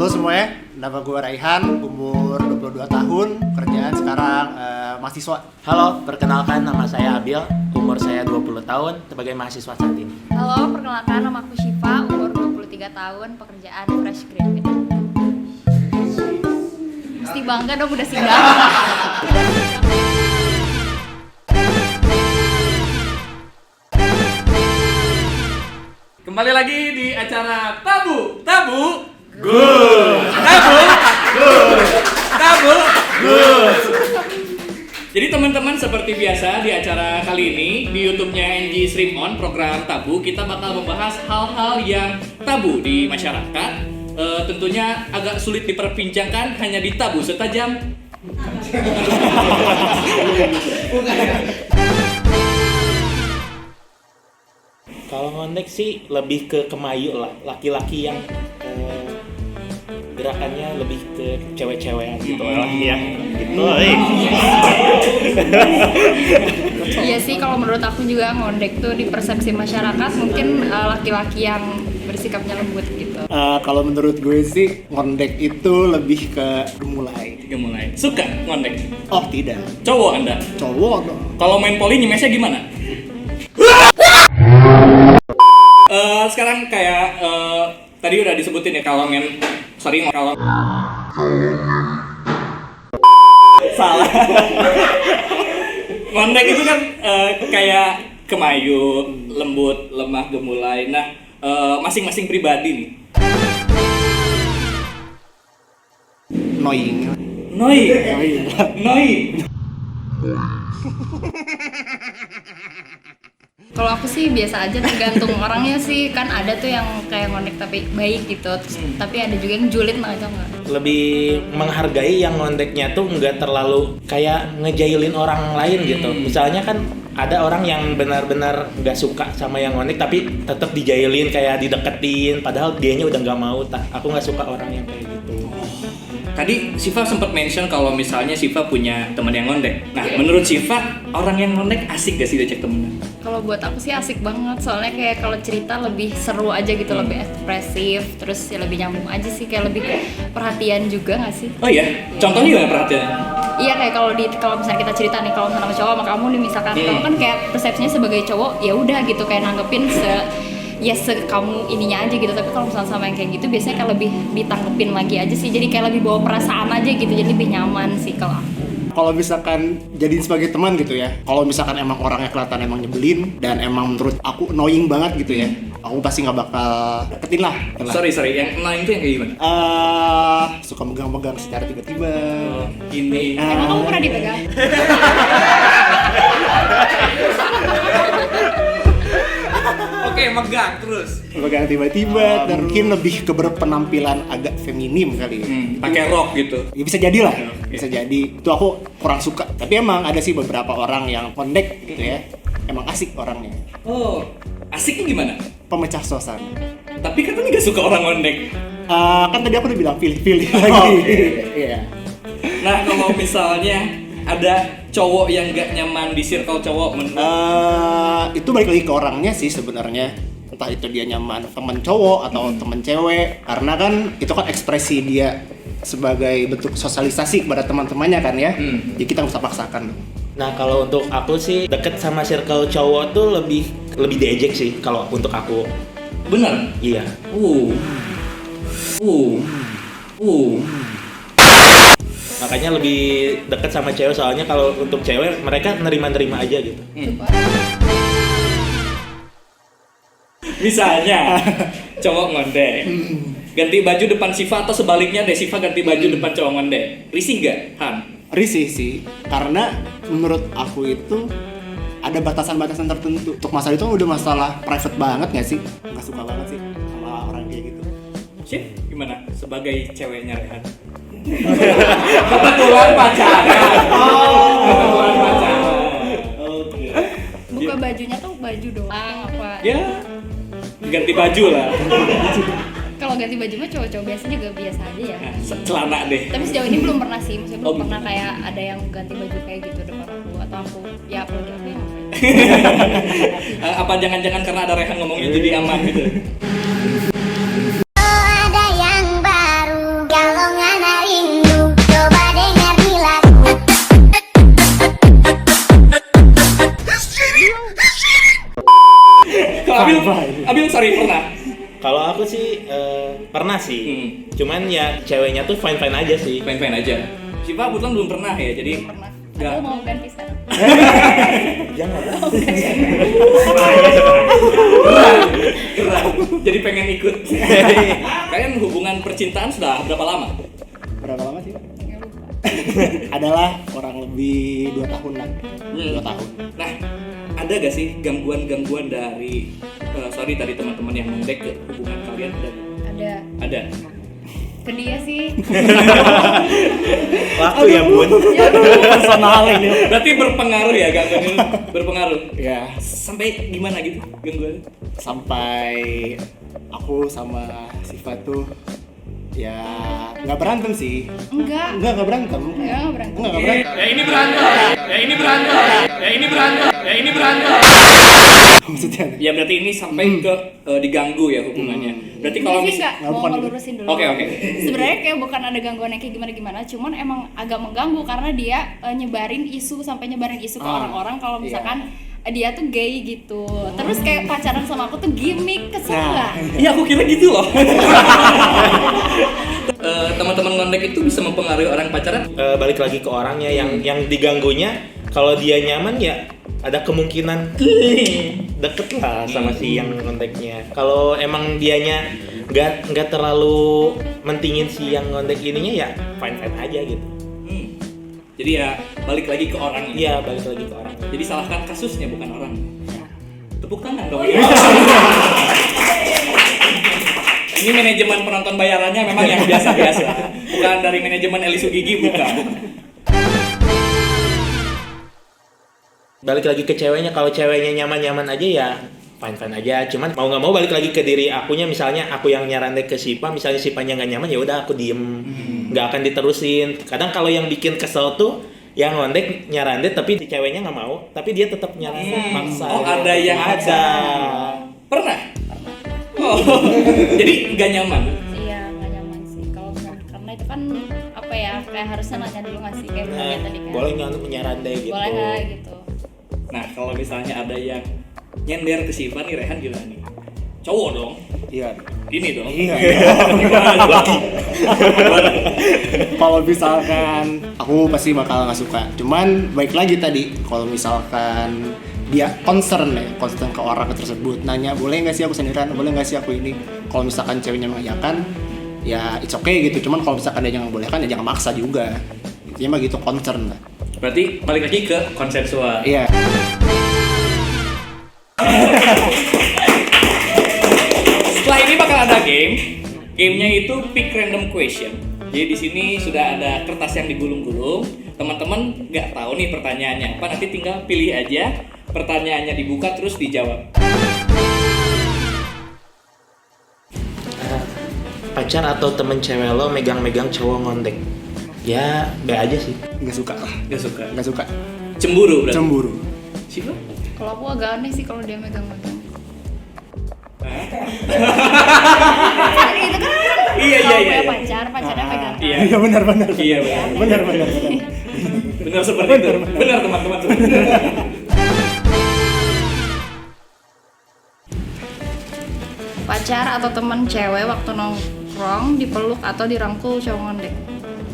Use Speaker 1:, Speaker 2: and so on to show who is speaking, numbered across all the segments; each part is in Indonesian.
Speaker 1: Halo semuanya, nama gue Raihan, umur 22 tahun, kerjaan sekarang mahasiswa.
Speaker 2: Halo, perkenalkan nama saya Abil, umur saya 20 tahun, sebagai mahasiswa saat ini.
Speaker 3: Halo, perkenalkan nama aku Syifa, umur 23 tahun, pekerjaan fresh graduate. Mesti bangga dong udah sidang.
Speaker 4: Kembali lagi di acara Tabu
Speaker 1: Good.
Speaker 4: Tabu Good. Jadi teman-teman, seperti biasa di acara kali ini di YouTube-nya NG Stream On, program Tabu, kita bakal membahas hal-hal yang tabu di masyarakat. Tentunya agak sulit diperbincangkan hanya di Tabu Setajam.
Speaker 2: Kalau ngondek sih lebih ke kemayu lah, laki-laki yang gerakannya lebih ke cewek-cewekan gitu lah ya. Gitu.
Speaker 3: Iya sih, kalau menurut aku juga ngondek tuh di persepsi masyarakat mungkin laki-laki yang bersikapnya lembut gitu.
Speaker 1: Kalau menurut gue sih, ngondek itu lebih ke gemulai.
Speaker 4: Mulai suka ngondek.
Speaker 1: Oh tidak,
Speaker 4: Cowok Anda.
Speaker 1: cowok dong.
Speaker 4: Kalau main poli nyimesnya gimana? Sekarang kayak tadi udah disebutin ya, kalau salah. Ngondek itu kan kayak kemayu, lembut, lemah, gemulai. Nah, masing-masing pribadi nih.
Speaker 1: Annoying.
Speaker 4: Noi.
Speaker 3: Kalau aku sih biasa aja, tergantung orangnya sih. Kan ada tuh yang kayak ngondek tapi baik gitu, terus, tapi ada juga yang julid mah itu enggak.
Speaker 2: Lebih menghargai yang ngondeknya tuh nggak terlalu kayak ngejailin orang lain gitu. Misalnya kan ada orang yang benar-benar nggak suka sama yang ngondek tapi tetap dijailin, kayak dideketin, padahal dianya udah nggak mau. Aku nggak suka orang yang kayak gitu.
Speaker 4: Tadi Syifa sempat mention kalau misalnya Syifa punya teman yang ngondek. Nah, menurut Syifa, orang yang ngondek asik gak sih diajak temennya?
Speaker 3: Kalau buat aku sih asik banget, soalnya kayak kalau cerita lebih seru aja gitu, lebih ekspresif, terus ya lebih nyambung aja sih, kayak lebih perhatian juga nggak sih?
Speaker 4: Oh iya? Contohnya gimana perhatiannya?
Speaker 3: Iya, kayak kalau misalnya kita cerita nih, kalau misalnya sama cowok sama kamu nih misalkan, kamu kan kayak persepsinya sebagai cowok ya udah gitu, kayak nanggepin kamu ininya aja gitu. Tapi kalau misalnya sama yang kayak gitu biasanya kayak lebih ditanggepin lagi aja sih, jadi kayak lebih bawa perasaan aja gitu, jadi lebih nyaman sih kalau aku.
Speaker 1: Kalau misalkan jadiin sebagai teman gitu ya, kalau misalkan emang orangnya kelihatan emang nyebelin dan emang menurut aku annoying banget gitu ya, aku pasti nggak bakal deketin lah.
Speaker 4: Sorry, yang annoying itu yang kayak gimana?
Speaker 1: Suka megang-megang secara tiba-tiba.
Speaker 4: Ini.
Speaker 3: Emang kamu pernah dipegang?
Speaker 4: Oke, megang terus.
Speaker 1: Megang tiba-tiba dan mungkin lebih ke berpenampilan agak feminim kali ya.
Speaker 4: Pakai rok gitu.
Speaker 1: Ya bisa jadi lah, bisa jadi. Itu aku kurang suka. Tapi emang ada sih beberapa orang yang ngondek gitu ya. Emang asik orangnya.
Speaker 4: Oh, asiknya gimana?
Speaker 1: Pemecah suasana.
Speaker 4: Tapi katanya gak suka orang ngondek.
Speaker 1: Kan tadi aku udah bilang pilih-pilih lagi. Iya.
Speaker 4: Nah, kalau misalnya ada cowok yang gak nyaman di circle cowok,
Speaker 1: Itu balik lagi ke orangnya sih sebenarnya. Entah itu dia nyaman temen cowok atau temen cewek. Karena kan itu kan ekspresi dia sebagai bentuk sosialisasi kepada teman-temannya kan ya. Jadi kita nggak usah paksakan.
Speaker 2: Nah, kalau untuk aku sih deket sama circle cowok tuh lebih diejek sih kalau untuk aku.
Speaker 4: bener?
Speaker 2: Iya. Makanya lebih deket sama cewek, soalnya kalau untuk cewek mereka nerima-nerima aja gitu.
Speaker 4: Misalnya cowok ngondek, ganti baju depan Syifa atau sebaliknya deh, Syifa ganti baju depan cowok ngondek, risih gak, Han?
Speaker 1: Risih sih, karena menurut aku itu ada batasan-batasan tertentu. Untuk masalah itu udah masalah private banget nggak sih? Nggak suka banget sih sama orang kayak gitu.
Speaker 4: Sip, gimana sebagai ceweknya Rehan? Kebetulan pacaran. Kebetulan pacaran. Oke.
Speaker 3: Buka bajunya tuh baju doang apa?
Speaker 4: Ya, ganti baju lah.
Speaker 3: Kalau ganti baju mah cowok-cowok biasa juga biasa aja ya.
Speaker 4: Celana deh.
Speaker 3: Tapi sejauh ini belum pernah sih, maksudnya belum pernah kayak ada yang ganti baju kayak gitu depan aku, atau aku ya apalagi aku yang ngapain.
Speaker 4: Apa jangan-jangan karena ada Rehan ngomongnya jadi aman gitu?
Speaker 5: Ada yang baru.
Speaker 4: Abil sorry pernah.
Speaker 2: Kalau aku sih pernah sih. Cuman ya ceweknya tuh fine-fine aja sih.
Speaker 4: Fine-fine aja. Siva kebetulan belum pernah ya, jadi
Speaker 3: Pernah.
Speaker 4: nggak.
Speaker 3: Aku mau ganti sekarang.
Speaker 2: Jangan.
Speaker 4: Gerak. Jadi pengen ikut. Kalian hubungan percintaan sudah berapa lama?
Speaker 1: Berapa lama sih?
Speaker 3: Nggak lupa.
Speaker 1: Adalah kurang lebih 2 tahun lah. 2 tahun.
Speaker 4: Nah, ada gak sih gangguan-gangguan dari dari teman-teman yang ngondek ke hubungan kalian? Ada.
Speaker 3: Ke dia sih.
Speaker 2: Waktu ya bun.
Speaker 1: Personal ini.
Speaker 4: Berarti berpengaruh ya gangguan ini? Berpengaruh.
Speaker 1: Ya,
Speaker 4: Sampai gimana gitu gangguan?
Speaker 1: sampai aku sama Siva tuh ya nggak berantem sih.
Speaker 3: Enggak.
Speaker 1: Nggak berantem.
Speaker 3: Ya, nggak berantem.
Speaker 1: Nggak berantem.
Speaker 4: Ya ini berantem. Ya ini berantem. Ya ini berantem. Ya ini berantem.
Speaker 1: Maksudnya.
Speaker 4: Ya berarti ini sampai ke diganggu ya hubungannya. Berarti kalau
Speaker 3: Ini sih
Speaker 4: misal
Speaker 3: nggak mau
Speaker 1: bukan.
Speaker 3: ngelurusin dulu.
Speaker 4: Oke.
Speaker 3: Sebenarnya kayak bukan ada gangguan yang kayak gimana-gimana, cuman emang agak mengganggu karena dia nyebarin isu ke orang-orang kalau misalkan dia tuh gay gitu. Terus kayak pacaran sama aku tuh gimmick, kesel nggak?
Speaker 4: Iya aku kira gitu loh. Teman-teman ngondek itu bisa mempengaruhi orang pacaran.
Speaker 2: Balik lagi ke orangnya yang diganggunya. Kalau dia nyaman ya ada kemungkinan deket lah sama si yang kontaknya. Kalau emang dianya nggak terlalu mentingin si yang kontak ininya ya fine aja gitu.
Speaker 4: Jadi ya balik lagi ke orangnya.
Speaker 2: Iya balik lagi ke orang.
Speaker 4: Jadi salahkan kasusnya bukan orang. Tepuk tangan dong. Ini manajemen penonton bayarannya memang yang biasa-biasa. Bukan dari manajemen Eli Sugigi, bukan.
Speaker 2: Balik lagi ke ceweknya, kalau ceweknya nyaman-nyaman aja ya fine aja. Cuman mau nggak mau balik lagi ke diri akunya, misalnya aku yang nyaran ke Sipa, misalnya Sipanya nggak nyaman ya udah aku diem, nggak akan diterusin. Kadang kalau yang bikin kesel tuh yang ngondek nyaran tapi si ceweknya nggak mau, tapi dia tetap nyaran maksa.
Speaker 4: Oh ada yang
Speaker 2: ada.
Speaker 4: Pernah? Oh, jadi nggak nyaman.
Speaker 3: Iya, nggak nyaman sih. Kalau karena itu kan apa ya, kayak harusnya nanya dulu nggak sih kayak misalnya tadi kan.
Speaker 2: Boleh nggak untuk nyaran gitu?
Speaker 3: Boleh nggak gitu.
Speaker 4: Nah kalau misalnya ada yang nyender ke Siva nih, Rehan gimana nih? Cowok dong.
Speaker 1: Iya.
Speaker 4: Ini dong.
Speaker 1: Iya.
Speaker 4: Gimana?
Speaker 1: Kalau misalkan aku pasti bakal nggak suka. Cuman baik lagi tadi, kalau misalkan dia concern ke orang tersebut, nanya boleh nggak sih aku sendirian, boleh nggak sih aku ini. Kalau misalkan ceweknya mengiyakan, ya it's okay gitu. Cuman kalau misalkan dia jangan bolehkan, ya jangan maksa juga. Intinya mah gitu, concern lah.
Speaker 4: Berarti balik lagi ke konsensual.
Speaker 1: Iya.
Speaker 4: Setelah ini bakal ada game. Gamenya itu pick random question. Jadi di sini sudah ada kertas yang digulung-gulung. Teman-teman nggak tahu nih pertanyaannya apa, nanti tinggal pilih aja. Pertanyaannya dibuka terus dijawab.
Speaker 2: Pacar atau temen cewek lo megang-megang cowok ngondek? Ya B aja sih.
Speaker 1: Nggak suka lah.
Speaker 4: Nggak suka.
Speaker 1: Nggak suka.
Speaker 4: Cemburu berarti.
Speaker 1: Cemburu.
Speaker 4: Siapa?
Speaker 3: Kalau aku agak aneh sih kalau dia megang-megang. Itu kan
Speaker 4: Iya.
Speaker 3: kalau punya pacarnya megang.
Speaker 4: Iya.
Speaker 1: Iya benar.
Speaker 4: Iya benar. Benar seperti itu. Benar teman-teman.
Speaker 3: Pacar atau teman cewek waktu nongkrong dipeluk atau dirangkul cowok ngondek.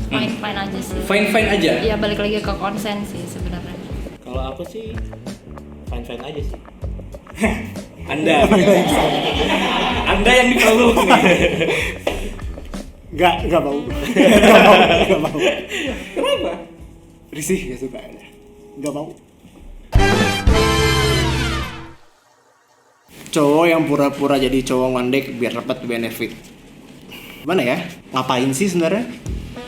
Speaker 3: Fine aja sih.
Speaker 4: Fine aja.
Speaker 3: Iya, balik lagi ke konsen sih sebenarnya.
Speaker 2: Kalau aku sih fine aja sih.
Speaker 4: Anda yang dipeluk nih.
Speaker 1: Nggak mau. Nggak mau.
Speaker 4: Kenapa?
Speaker 1: Risih, nggak suka. Nggak mau. Cowok yang pura-pura jadi cowok ngondek biar dapat benefit. Gimana ya? Ngapain sih sebenarnya?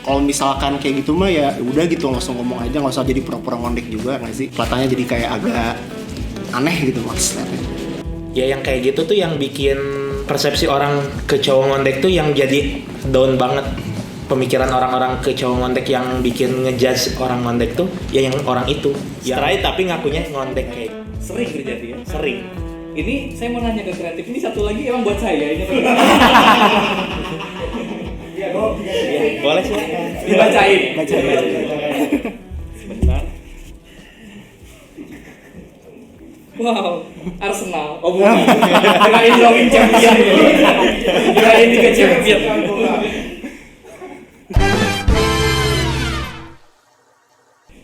Speaker 1: Kalau misalkan kayak gitu mah ya udah gitu, langsung ngomong aja, nggak usah jadi pura-pura ngondek juga nggak sih? Kelihatannya jadi kayak agak aneh gitu maksudnya.
Speaker 2: Ya yang kayak gitu tuh yang bikin persepsi orang ke cowok ngondek tuh yang jadi down banget. Pemikiran orang-orang ke cowok ngondek yang bikin ngejudge orang ngondek tuh ya yang orang itu. Ya right tapi ngakunya ngondek kayak
Speaker 4: Sering terjadi ya?
Speaker 2: sering.
Speaker 4: Ini saya mau nanya ke kreatif, ini satu lagi emang buat saya ini.
Speaker 2: Boleh sih.
Speaker 4: Dibacain.
Speaker 1: Baca.
Speaker 4: Sebentar. Wow, Arsenal. Oh bukan. Kirain drawing champion. Kirain juga champion.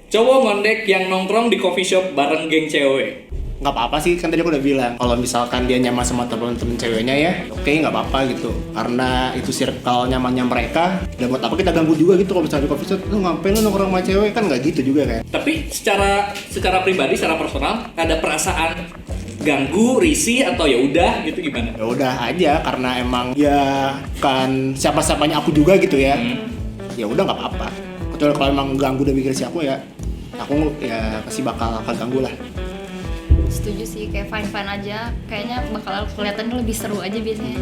Speaker 4: Cowok ngondek yang nongkrong di coffee shop bareng geng cewek.
Speaker 1: Nggak apa-apa sih, kan tadi aku udah bilang kalau misalkan dia nyaman sama temen-temen ceweknya ya oke, nggak apa-apa gitu, karena itu circle nyamannya mereka. Dan buat apa kita ganggu juga gitu kalau misalnya di coffee shop, lu ngapain lu nongkrong sama cewek, kan nggak gitu juga kan.
Speaker 4: Tapi secara pribadi, secara personal, ada perasaan ganggu, risih atau ya udah gitu gimana?
Speaker 1: Ya udah aja, karena emang ya kan siapa-siapanya aku juga gitu ya. Ya udah nggak apa-apa, kecuali kalau emang ganggu dan bikin si aku ya aku ya pasti bakal keganggu lah.
Speaker 3: Setuju sih, kayak fine-fine aja. Kayaknya bakal kelihatan lebih seru aja biasanya.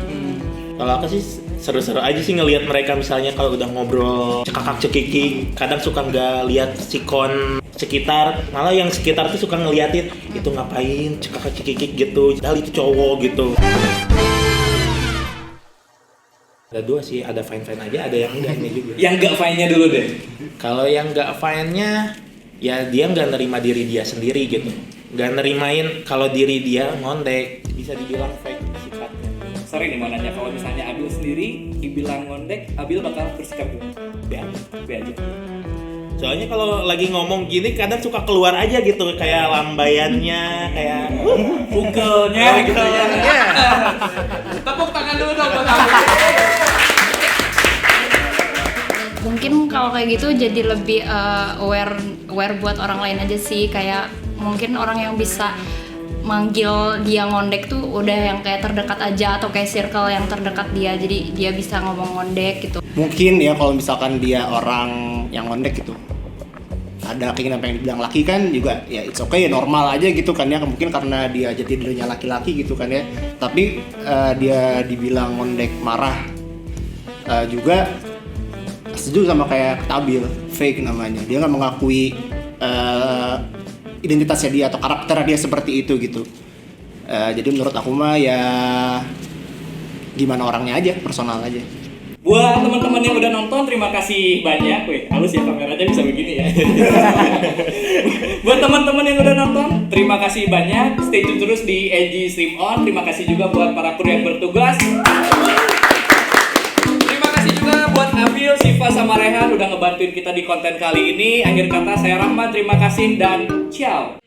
Speaker 2: Kalau aku sih seru-seru aja sih ngelihat mereka, misalnya kalau udah ngobrol cekakak cekiki, kadang suka nggak lihat sikon sekitar, malah yang sekitar tuh suka ngeliatin itu ngapain cekakak cekiki gitu, padahal itu cowok gitu. Ada dua sih, ada fine-fine aja, ada yang enggaknya juga.
Speaker 4: Yang gak fine-nya dulu deh.
Speaker 2: Kalau yang nggak fine-nya, ya dia nggak nerima diri dia sendiri gitu, nggak nerimain kalau diri dia ngondek, bisa dibilang fake sifatnya.
Speaker 4: Sorry nih mau nanya, kalau misalnya Abil sendiri dibilang ngondek, Abil bakal bersikap gimana? Be aja.
Speaker 2: Soalnya kalau lagi ngomong gini kadang suka keluar aja gitu, kayak lambaiannya, kayak
Speaker 4: Pukelnya gitu ya. Tepuk tangan dulu dong buat Abil.
Speaker 3: Mungkin kalau kayak gitu jadi lebih aware buat orang lain aja sih. Kayak mungkin orang yang bisa manggil dia ngondek tuh udah yang kayak terdekat aja, atau kayak circle yang terdekat dia, jadi dia bisa ngomong ngondek gitu.
Speaker 1: Mungkin ya kalau misalkan dia orang yang ngondek gitu, ada keinginan pengen dibilang laki kan juga ya it's okay, ya normal aja gitu kan ya, mungkin karena dia jati dirinya laki-laki gitu kan ya. Tapi dia dibilang ngondek marah juga setuju sama kayak Abil, fake namanya. Dia nggak mengakui identitasnya dia atau karakter dia seperti itu gitu. Jadi menurut aku mah ya gimana orangnya aja, personal aja.
Speaker 4: Buat teman-teman yang udah nonton, terima kasih banyak. Wih, halus ya kameranya bisa begini ya. Buat teman-teman yang udah nonton, terima kasih banyak. Stay tune terus di NG Stream On. Terima kasih juga buat para kru yang bertugas. Terima kasih juga buat Abil, Siva, sama Rehan udah ngebantuin kita di konten kali ini. Akhir kata saya Rahmat, terima kasih dan ciao.